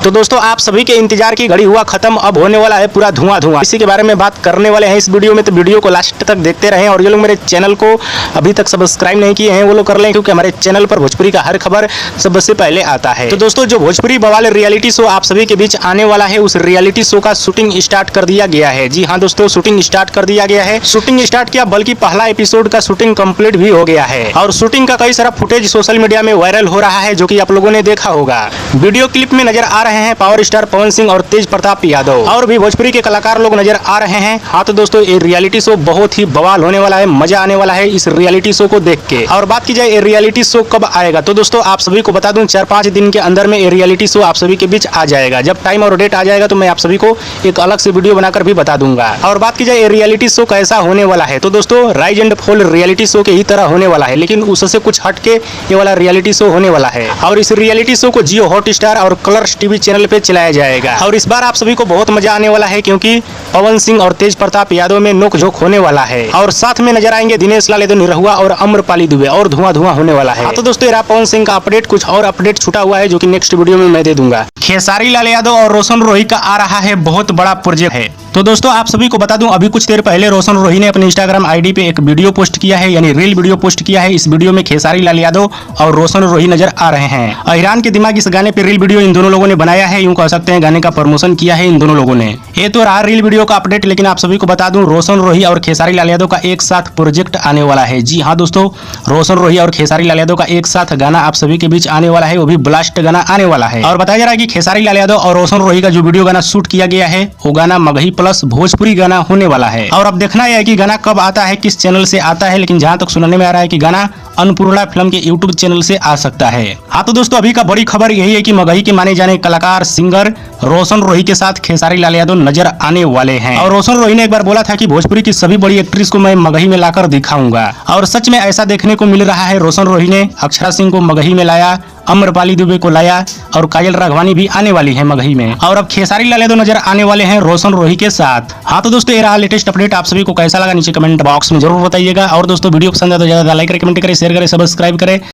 तो दोस्तों आप सभी के इंतजार की घड़ी हुआ खत्म, अब होने वाला है पूरा धुआं धुआं। इसी के बारे में बात करने वाले हैं इस वीडियो में, तो वीडियो को लास्ट तक देखते रहें। और ये लोग मेरे चैनल को अभी तक सब्सक्राइब नहीं किए हैं वो लोग कर लें, क्योंकि हमारे चैनल पर भोजपुरी का हर खबर सबसे पहले आता है। तो दोस्तों जो भोजपुरी बवाल रियलिटी शो आप सभी के बीच आने वाला है, उस रियलिटी शो का शूटिंग स्टार्ट कर दिया गया है। जी हाँ दोस्तों, शूटिंग स्टार्ट कर दिया गया है। शूटिंग स्टार्ट किया, बल्कि पहला एपिसोड का शूटिंग कंप्लीट भी हो गया है। और शूटिंग का कई सारा फुटेज सोशल मीडिया में वायरल हो रहा है, जो कि आप लोगों ने देखा होगा। वीडियो क्लिप में नजर आ रहे हैं पावर स्टार पवन सिंह और तेज प्रताप यादव, और भी भोजपुरी के कलाकार लोग नजर आ रहे हैं। हाँ तो दोस्तों ये रियलिटी शो बहुत ही बवाल होने वाला है, मजा आने वाला है इस रियलिटी शो को देख के। और बात की जाए ये रियलिटी शो कब आएगा, तो दोस्तों आप सभी को बता दूं 4-5 दिन के अंदर में ये रियलिटी शो आप सभी के बीच आ जाएगा। जब टाइम और डेट आ जाएगा तो मैं आप सभी को एक अलग से वीडियो बनाकर भी बता दूंगा। और बात की जाए ये रियलिटी शो कैसा होने वाला है, तो दोस्तों rise and fall reality show के ही तरह होने वाला है, लेकिन उससे कुछ हट के ये वाला रियलिटी शो होने वाला है। और इस रियलिटी शो को जियो हॉटस्टार और कलर्स टीवी चैनल पे चलाया जाएगा। और इस बार आप सभी को बहुत मजा आने वाला है, क्योंकि पवन सिंह और तेज प्रताप यादव में नोक-झोंक होने वाला है। और साथ में नजर आएंगे दिनेश लाल यादव निरहुआ और अम्रपाली दुबे, और धुआं धुआं होने वाला है। तो दोस्तों ये पवन सिंह का अपडेट, कुछ और अपडेट छूटा हुआ है जो कि नेक्स्ट वीडियो में मैं दे दूंगा। खेसारी लाल यादव और रोशन रोही का आ रहा है बहुत बड़ा प्रोजेक्ट है। तो दोस्तों आप सभी को बता दूं, अभी कुछ देर पहले रोशन रोही ने अपने इंस्टाग्राम आईडी पे एक वीडियो पोस्ट किया है, यानी रील वीडियो पोस्ट किया है। इस वीडियो में खेसारी लाल यादव और रोशन रोही नजर आ रहे हैं। अहिरान के दिमाग इस गाने पे रील वीडियो इन दोनों लोगों ने बनाया है, यूं कह सकते हैं गाने का प्रमोशन किया है इन दोनों लोगों ने। ये तो रहा रील वीडियो का अपडेट, लेकिन आप सभी को बता दूं रोशन रोही और खेसारी लाल यादव का एक साथ प्रोजेक्ट आने वाला है। जी हाँ दोस्तों, रोशन रोही और खेसारी लाल यादव का एक साथ गाना आप सभी के बीच आने वाला है, वो भी ब्लास्ट गाना आने वाला है। और बताया जा रहा है कि खेसारी लाल यादव और रोशन रोही का जो वीडियो गाना शूट किया गया है, वो गाना मगही प्लस भोजपुरी गाना होने वाला है। और अब देखना है कि गाना कब आता है, किस चैनल से आता है, लेकिन जहां तक सुनने में आ रहा है कि गाना अन्नपूर्णा फिल्म के यूट्यूब चैनल से आ सकता है। हाँ तो दोस्तों अभी का बड़ी खबर यही है कि मगही के माने जाने कलाकार सिंगर रोशन रोही के साथ खेसारी लाल यादव नजर आने वाले हैं। और रोशन रोही ने एक बार बोला था कि भोजपुरी की सभी बड़ी एक्ट्रेस को मैं मगही में लाकर दिखाऊंगा, और सच में ऐसा देखने को मिल रहा है। रोशन रोही ने अक्षरा सिंह को मगही में लाया, अम्रपाली दुबे को लाया, और काजल राघवानी भी आने वाली है मगही में। और अब खेसारी लाल यादव नजर आने वाले हैं रोशन रोही के साथ। हाँ तो दोस्तों ये रहा लेटेस्ट अपडेट, आप सभी को कैसा लगा नीचे कमेंट बॉक्स में जरूर बताइएगा। और दोस्तों वीडियो पसंद है तो ज्यादा लाइक करें, कमेंट करें, शेयर करें, सब्सक्राइब करें।